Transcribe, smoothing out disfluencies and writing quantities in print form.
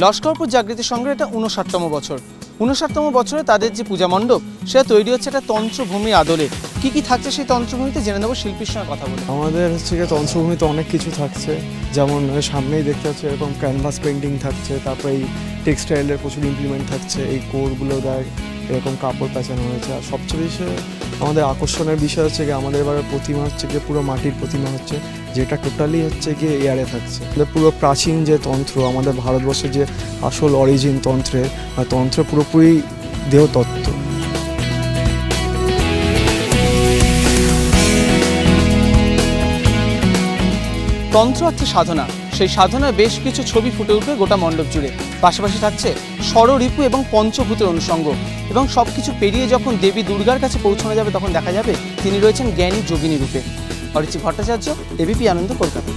লস্করপুর জাগৃতি সংঘের এটা 59তম বছর। 59তম বছরে তাদের যে পূজা মণ্ডপ সেটা তৈরি হচ্ছে একটা তন্ত্রভূমি আদলে। কি কি থাকছে সেই তন্ত্রভূমিতে জেনে নেব শিল্পীর সঙ্গে কথা বলে। আমাদের হচ্ছে গিয়ে তন্ত্রভূমিতে অনেক কিছু থাকছে, যেমন সামনেই দেখতে পাচ্ছি এরকম ক্যানভাস পেন্টিং থাকছে, তারপরে এই টেক্সটাইলের প্রচুর ইমপ্লিমেন্ট থাকছে, এই কোরগুলো দেয় এরকম কাপড় প্যাঁচানো হয়েছে। আর সবচেয়ে বেশি আমাদের আকর্ষণের বিষয় হচ্ছে গিয়ে আমাদের এবারে প্রতিমা হচ্ছে গিয়ে পুরো মাটির প্রতিমা হচ্ছে, যেটা টোটালি হচ্ছে গিয়ে এয়ারে থাকছে। পুরো প্রাচীন যে তন্ত্র, আমাদের ভারতবর্ষের যে আসল অরিজিন তন্ত্রের, তন্ত্র পুরোপুরি দেহতত্ত্ব। তন্ত্র অর্থে সাধনা, সেই সাধনার বেশ কিছু ছবি ফুটে উঠবে গোটা মণ্ডপ জুড়ে। পাশাপাশি থাকছে ষড়রিপু এবং পঞ্চভূতের অনুষঙ্গ, এবং সবকিছু পেরিয়ে যখন দেবী দুর্গার কাছে পৌঁছানো যাবে তখন দেখা যাবে তিনি রয়েছেন জ্ঞানী যোগিনী রূপে। অরিচিত ভট্টাচার্য, এবিপি আনন্দ, কলকাতা।